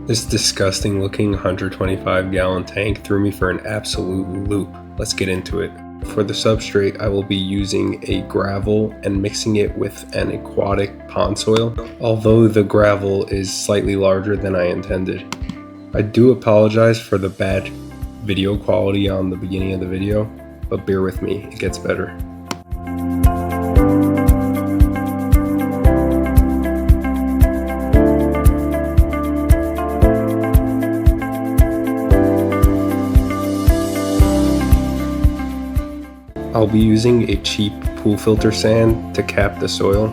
This disgusting looking 125 gallon tank threw me for an absolute loop. Let's get into it. For the substrate, I will be using a gravel and mixing it with an aquatic pond soil, although the gravel is slightly larger than I intended. I do apologize for the bad video quality on the beginning of the video, but bear with me, it gets better. I'll be using a cheap pool filter sand to cap the soil.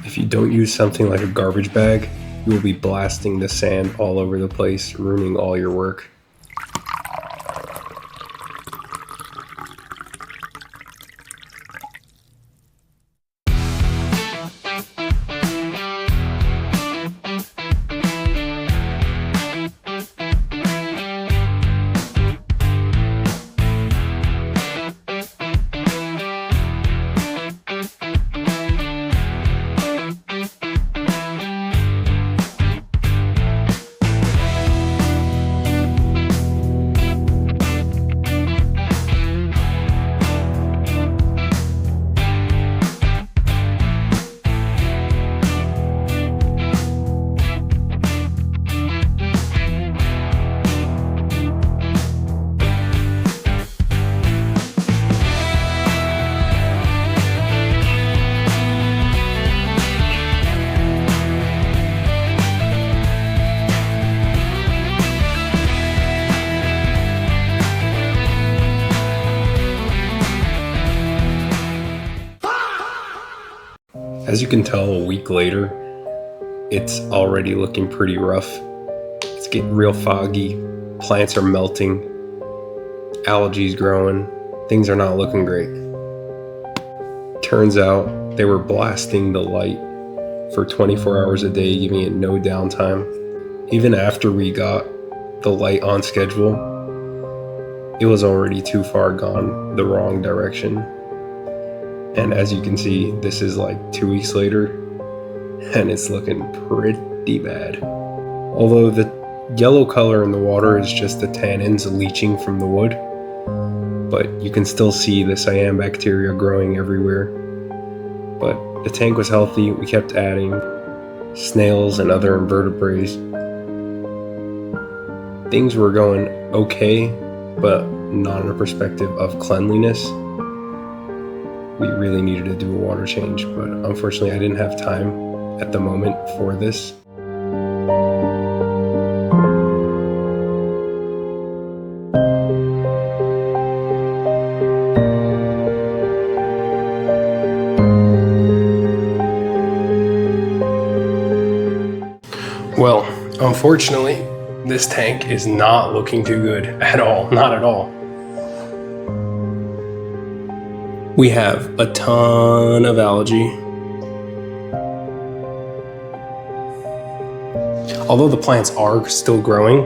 If you don't use something like a garbage bag, you will be blasting the sand all over the place, ruining all your work. As you can tell, a week later, it's already looking pretty rough. It's getting real foggy, plants are melting, algae's growing, things are not looking great. Turns out they were blasting the light for 24 hours a day, giving it no downtime. Even after we got the light on schedule, it was already too far gone the wrong direction. And as you can see, this is like 2 weeks later, and it's looking pretty bad. Although the yellow color in the water is just the tannins leaching from the wood, but you can still see the cyan bacteria growing everywhere. But the tank was healthy, we kept adding snails and other invertebrates. Things were going okay, but not in a perspective of cleanliness. We really needed to do a water change, but unfortunately I didn't have time at the moment for this. Well, unfortunately, this tank is not looking too good at all, not at all. We have a ton of algae. Although the plants are still growing,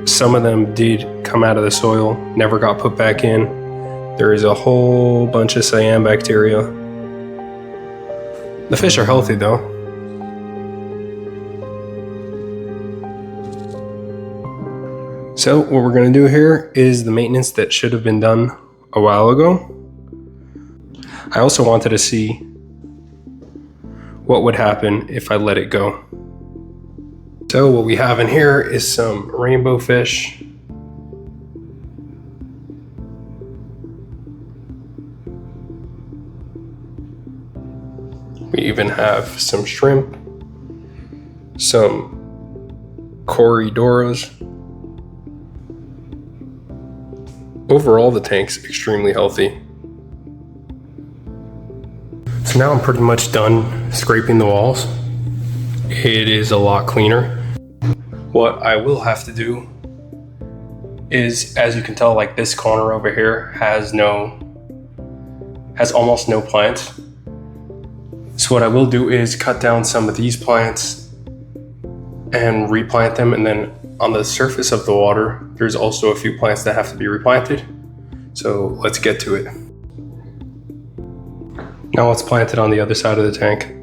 some of them did come out of the soil, never got put back in. There is a whole bunch of cyan bacteria. The fish are healthy though. So what we're going to do here is the maintenance that should have been done a while ago. I also wanted to see what would happen if I let it go. So what we have in here is some rainbow fish. We even have some shrimp, some corridoras. Overall, the tank's extremely healthy. So now I'm pretty much done scraping the walls. It is a lot cleaner. What I will have to do is, as you can tell, like this corner over here has almost no plants. So what I will do is cut down some of these plants and replant them, and then on the surface of the water, there's also a few plants that have to be replanted. So let's get to it. Now let's plant it on the other side of the tank.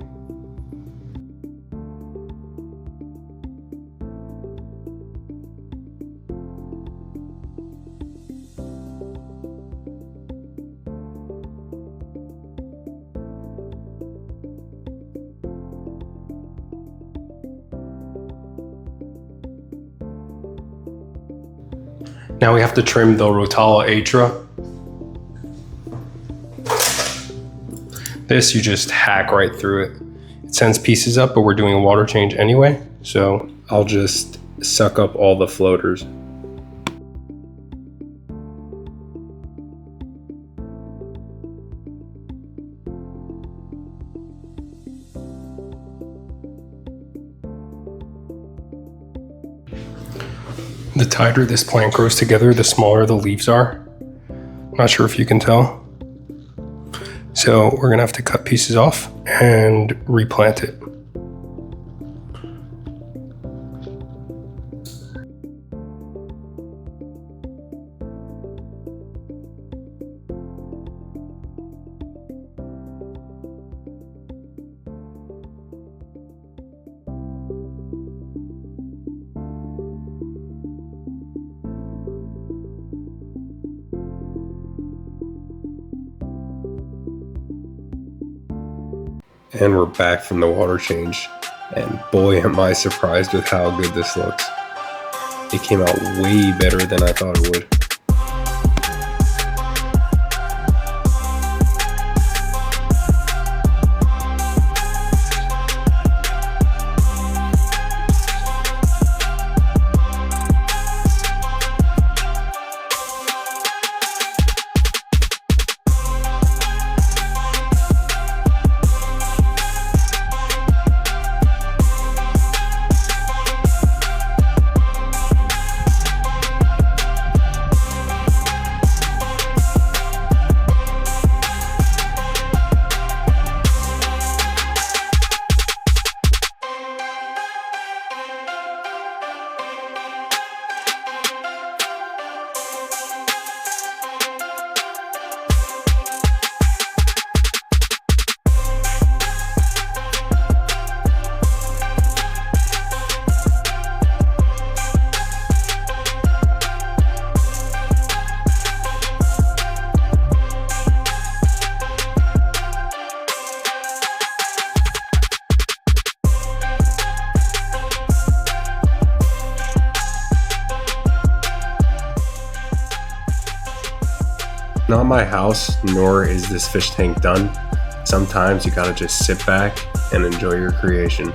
Now we have to trim the Rotala atra. This, you just hack right through it. It sends pieces up, but we're doing a water change anyway, so I'll just suck up all the floaters. The tighter this plant grows together, the smaller the leaves are. Not sure if you can tell. So we're gonna have to cut pieces off and replant it. And we're back from the water change, and boy am I surprised with how good this looks. It came out way better than I thought it would. Not my house, nor is this fish tank done. Sometimes you gotta just sit back and enjoy your creation.